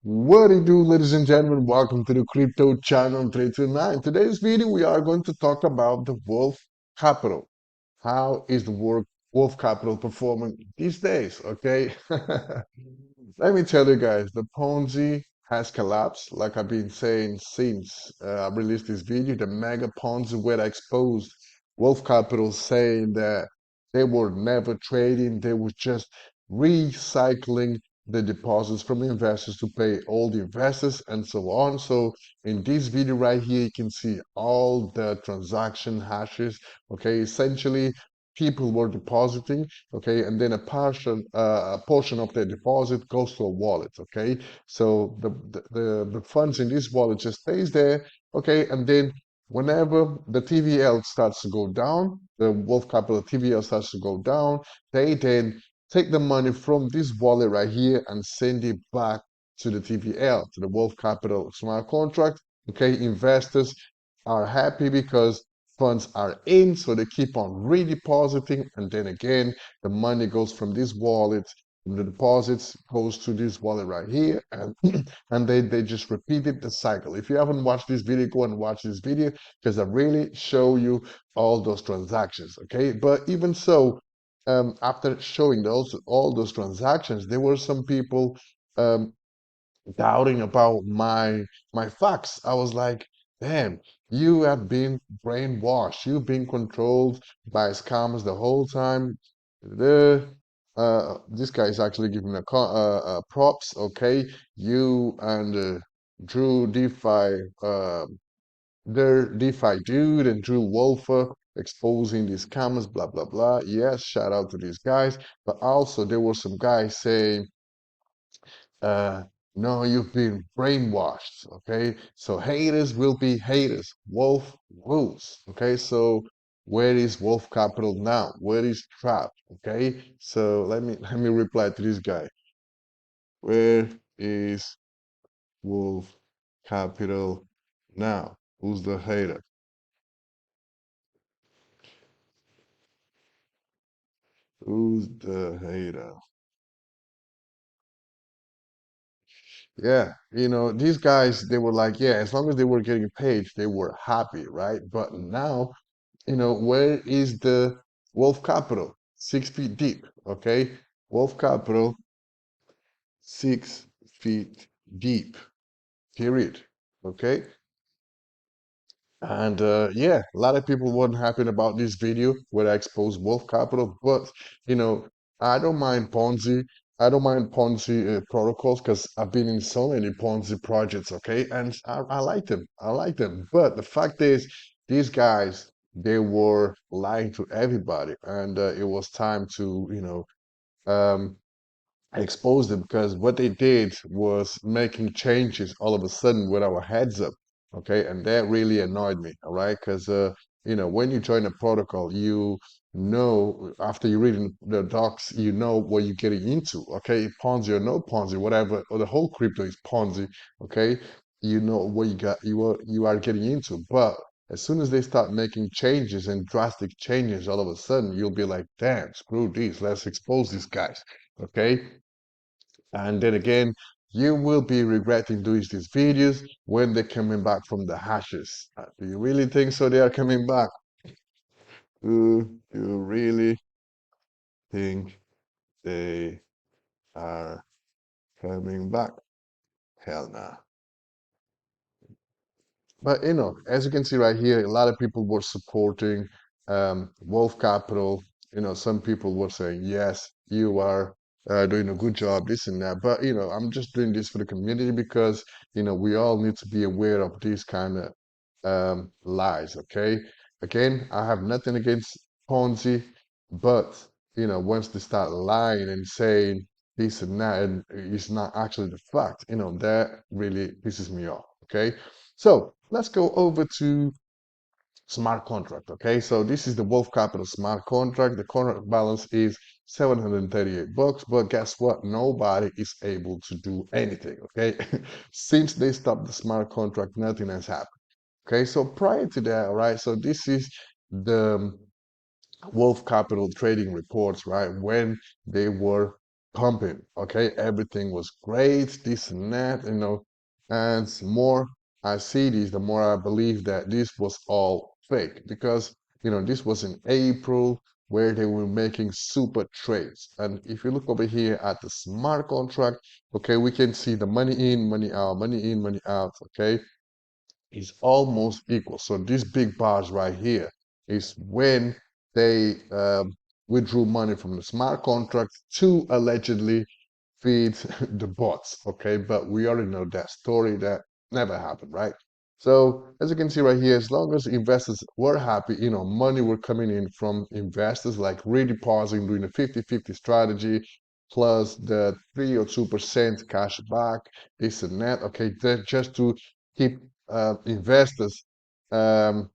What do you do, ladies and gentlemen? Welcome to the Crypto Channel 329. Today's video, we are going to talk about the Wolf Capital. How is the Wolf Capital performing these days? Okay. Let me tell you guys, the Ponzi has collapsed. Like I've been saying since I released this video, the mega Ponzi where I exposed Wolf Capital saying that they were never trading, they were just recycling the deposits from investors to pay all the investors and so on. So in this video right here, you can see all the transaction hashes. Okay, essentially people were depositing, okay, and then a portion of their deposit goes to a wallet, okay. So the funds in this wallet just stays there, okay, and then whenever the TVL starts to go down, the Wolf Capital TVL starts to go down, they then take the money from this wallet right here and send it back to the TVL, to the Wolf Capital smart contract. Okay, investors are happy because funds are in, so they keep on redepositing, and then again, the money goes from this wallet, from the deposits goes to this wallet right here, and and they just repeated the cycle. If you haven't watched this video, go and watch this video because I really show you all those transactions. Okay, but even so, after showing those all those transactions, there were some people um, doubting about my facts. I was like, damn, you have been brainwashed. You've been controlled by scammers the whole time. This guy is actually giving props. Okay, you and Drew DeFi. Their DeFi dude and Drew Wolfer exposing these scammers, blah blah blah. Yes, shout out to these guys. But also there were some guys saying, uh, no, you've been brainwashed. Okay, so haters will be haters. Wolf rules. Okay, so where is Wolf Capital now? Where is Trap? Okay, so let me reply to this guy. Where is Wolf Capital now? Who's the hater? Who's the hater? Yeah, these guys, they were like, yeah, as long as they were getting paid, they were happy, right? But now, where is the Wolf Capital? 6 feet deep, okay? Wolf Capital, 6 feet deep, period, okay? And yeah, a lot of people weren't happy about this video where I exposed Wolf Capital, but you know, I don't mind Ponzi. I don't mind Ponzi protocols because I've been in so many Ponzi projects, okay? And I like them. I like them. But the fact is, these guys, they were lying to everybody, and it was time to, expose them because what they did was making changes all of a sudden with our heads up, okay, and that really annoyed me, all right, because when you join a protocol, after you read in the docs, you know what you're getting into, okay, Ponzi or no Ponzi, whatever, or the whole crypto is Ponzi, okay, you know what you are getting into, but as soon as they start making changes and drastic changes, all of a sudden you'll be like, damn, screw these, let's expose these guys, okay. And then again, you will be regretting doing these videos when they're coming back from the hashes. Do you really think so? They are coming back? Do you really think they are coming back? Hell nah. But as you can see right here, a lot of people were supporting Wolf Capital. Some people were saying, yes, you are doing a good job, this and that. But I'm just doing this for the community because we all need to be aware of these kind of lies. Okay. Again, I have nothing against Ponzi, but once they start lying and saying this and that, and it's not actually the fact, that really pisses me off. Okay. So let's go over to smart contract. Okay, so this is the Wolf Capital smart contract. The contract balance is 738 bucks, but guess what? Nobody is able to do anything. Okay, since they stopped the smart contract, nothing has happened. Okay, so prior to that, all right, so this is the Wolf Capital trading reports, right? When they were pumping. Okay, everything was great, this and that, and the more I see this, the more I believe that this was all fake because this was in April where they were making super trades. And if you look over here at the smart contract, okay, we can see the money in, money out, money in, money out, okay, is almost equal. So these big bars right here is when they withdrew money from the smart contract to allegedly feed the bots. Okay, but we already know that story. That never happened, right? So as you can see right here, as long as investors were happy, money were coming in from investors like redepositing, doing a 50-50 strategy, plus the 3 or 2% cash back, this and that. Okay, that just to keep investors um,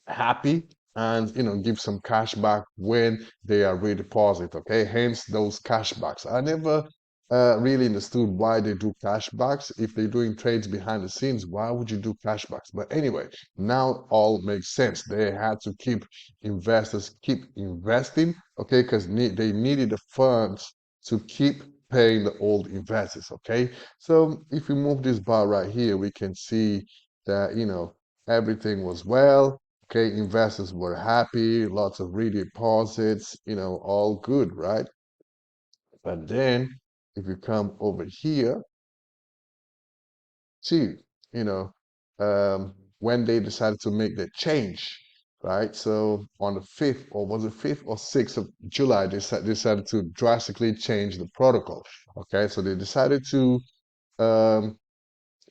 happy and give some cash back when they are redeposit. Okay, hence those cash backs. I never really understood why they do cash backs. If they're doing trades behind the scenes, why would you do cash backs? But anyway, now all makes sense. They had to keep investors keep investing, okay, because they needed the funds to keep paying the old investors. Okay, so if we move this bar right here, we can see that everything was well. Okay, investors were happy, lots of redeposits, all good, right? But then if you come over here, see, you know, when they decided to make the change, right? So on the 5th, or was it 5th or 6th of July, they decided to drastically change the protocol. Okay, so they decided to um,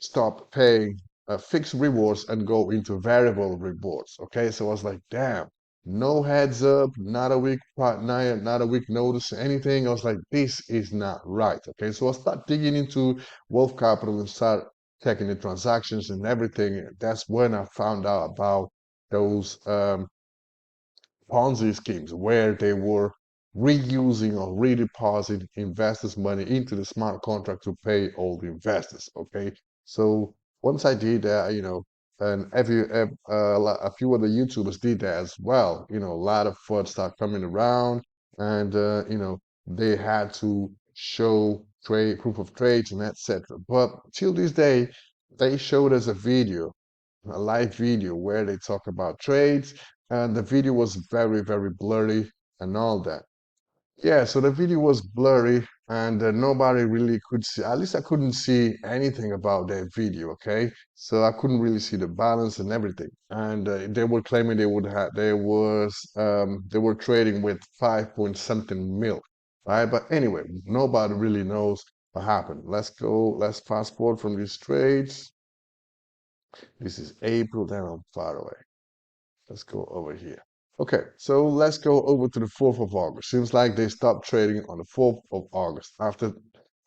stop paying fixed rewards and go into variable rewards. Okay, so I was like, damn, no heads up, not a week not a week notice, anything. I was like, this is not right. Okay, so I start digging into Wolf Capital and start checking the transactions and everything. That's when I found out about those Ponzi schemes where they were reusing or redepositing investors' money into the smart contract to pay all the investors. Okay, so once I did that, and a few other YouTubers did that as well. A lot of FUD start coming around, and they had to show trade proof of trades and etc. But till this day, they showed us a live video where they talk about trades, and the video was very, very blurry and all that. Yeah, so the video was blurry and nobody really could see, at least I couldn't see anything about that video, okay? So I couldn't really see the balance and everything. And they were claiming they were trading with 5 point something mil, right? But anyway, nobody really knows what happened. Let's fast forward from these trades. This is April, then I'm far away. Let's go over here. Okay, so let's go over to the 4th of August. Seems like they stopped trading on the 4th of August after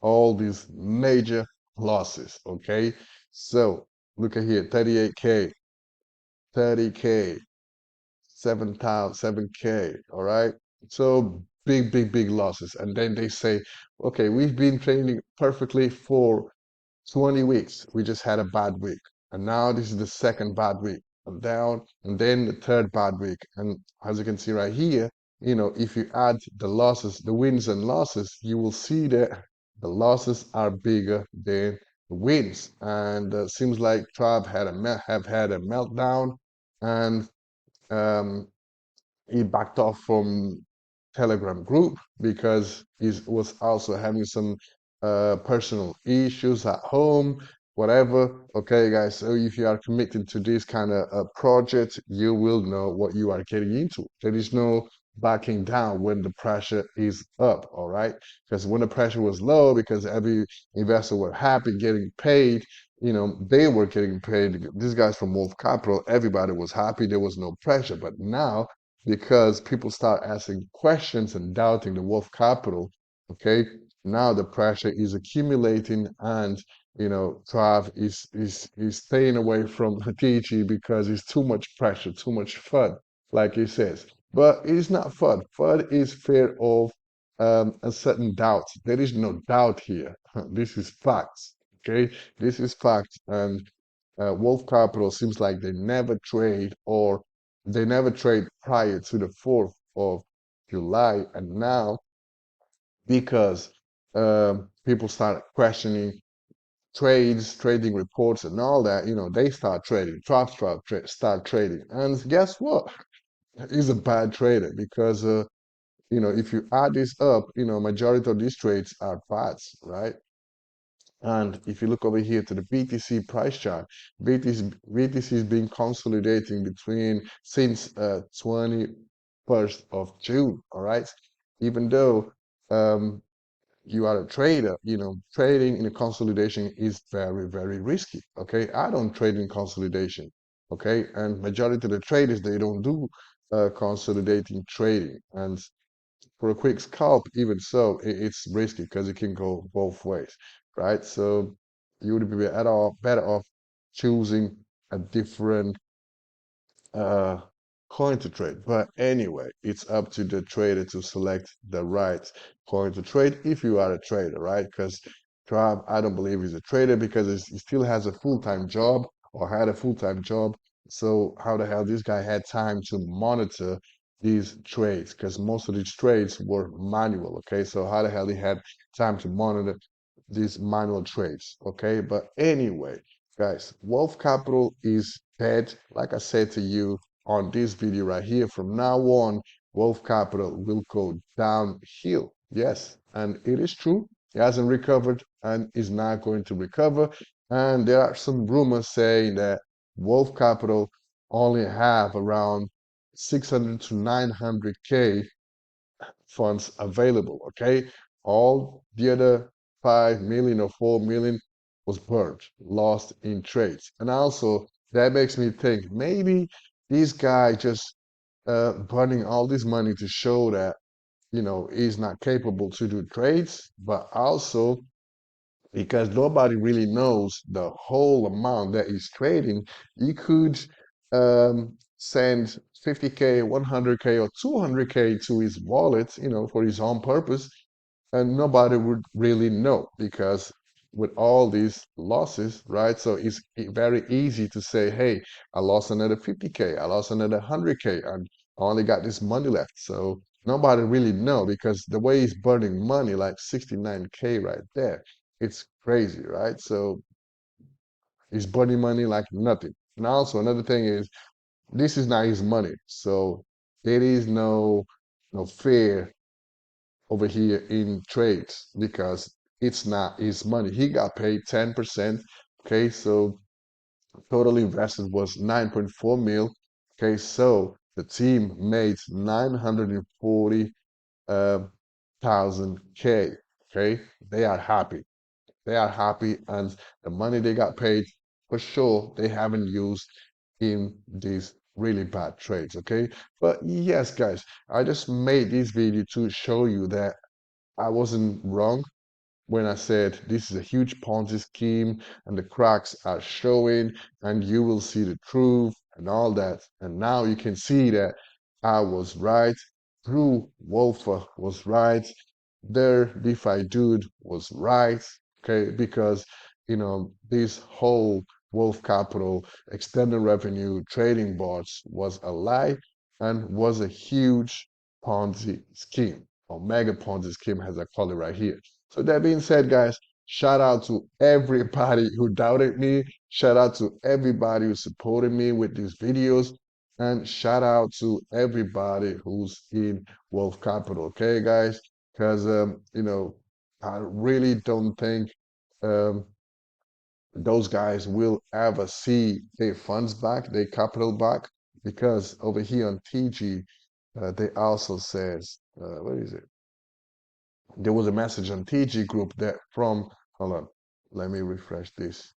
all these major losses. Okay, so look at here, 38K, 30K, 7,000, 7K. All right, so big, big, big losses. And then they say, okay, we've been trading perfectly for 20 weeks. We just had a bad week. And now this is the second bad week. I'm down, and then the third bad week. And as you can see right here, if you add the losses, the wins and losses, you will see that the losses are bigger than the wins. And seems like Trav have had a meltdown, and um, he backed off from Telegram group because he was also having some personal issues at home, whatever. Okay, guys, so if you are committed to this kind of project, you will know what you are getting into. There is no backing down when the pressure is up, all right? Because when the pressure was low, because every investor were happy getting paid, they were getting paid. These guys from Wolf Capital, everybody was happy. There was no pressure. But now because people start asking questions and doubting the Wolf Capital, okay, now the pressure is accumulating and Trav is staying away from TG because it's too much pressure, too much FUD, like he says. But it's not FUD. FUD is fear of a certain doubt. There is no doubt here. This is facts. Okay, this is facts. And Wolf Capital seems like they never trade prior to the 4th of July, and now because people start questioning trading reports and all that. They start trading. Trump start trading, and guess what? He's a bad trader because if you add this up, majority of these trades are bots, right? And if you look over here to the BTC price chart, BTC has been consolidating between since 21st of June, all right? Even though um, you are a trader, trading in a consolidation is very, very risky, okay? I don't trade in consolidation, okay? And majority of the traders, they don't do consolidating trading. And for a quick scalp, even so, it's risky because it can go both ways, right? So you would be better off choosing a different uh, coin to trade. But anyway, it's up to the trader to select the right coin to trade if you are a trader, right? Because Trump, I don't believe he's a trader because he still has a full-time job or had a full-time job. So how the hell this guy had time to monitor these trades? Because most of these trades were manual, okay? So how the hell he had time to monitor these manual trades, okay? But anyway, guys, wealth capital is dead. Like I said to you on this video right here, from now on, wealth capital will go downhill. Yes, and it is true. It hasn't recovered and is not going to recover. And there are some rumors saying that wealth capital only have around 600 to 900K funds available. Okay, all the other 5 million or 4 million was burnt, lost in trades. And also that makes me think maybe this guy just burning all this money to show that he's not capable to do trades, but also because nobody really knows the whole amount that he's trading. You could send 50K, 100K, or 200K to his wallet, for his own purpose, and nobody would really know because with all these losses, right? So it's very easy to say, hey, I lost another 50K, I lost another 100K, and I only got this money left. So nobody really know because the way he's burning money, like 69K right there, it's crazy, right? So he's burning money like nothing. And also another thing is this is not his money. So there is no fear over here in trades because it's not his money. He got paid 10%. Okay, so total invested was 9.4 mil. Okay, so the team made 940 thousand K. Okay, they are happy. They are happy, and the money they got paid for sure they haven't used in these really bad trades. Okay, but yes, guys, I just made this video to show you that I wasn't wrong when I said this is a huge Ponzi scheme and the cracks are showing and you will see the truth and all that. And now you can see that I was right. Drew Wolfer was right. Their DeFi dude was right. Okay, because this whole Wolf Capital extended revenue trading bots was a lie and was a huge Ponzi scheme or mega Ponzi scheme, as I call it right here. So that being said, guys, shout out to everybody who doubted me. Shout out to everybody who supported me with these videos. And shout out to everybody who's in Wealth Capital. Okay, guys? Because, I really don't think um, those guys will ever see their funds back, their capital back. Because over here on TG, they also says, what is it? There was a message on TG group that from, hold on, let me refresh this.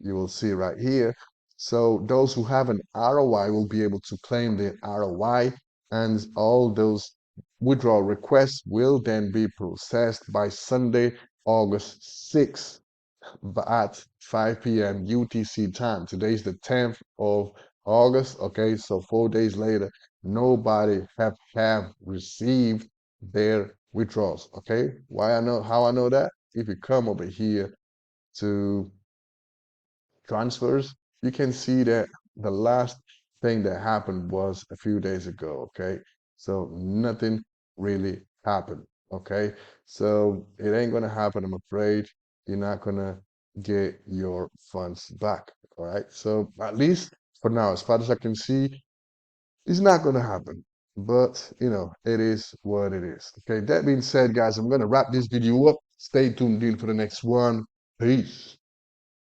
You will see right here. So those who have an ROI will be able to claim their ROI, and all those withdrawal requests will then be processed by Sunday, August 6th at 5 p.m. UTC time. Today is the 10th of August. Okay, so 4 days later, nobody have received their withdrawals. Okay, why I know how I know that? If you come over here to transfers, you can see that the last thing that happened was a few days ago. Okay, so nothing really happened. Okay, so it ain't gonna happen, I'm afraid. You're not gonna get your funds back. All right, so at least for now, as far as I can see, it's not gonna happen. But it is what it is. Okay, that being said, guys, I'm gonna wrap this video up. Stay tuned in for the next one. Peace.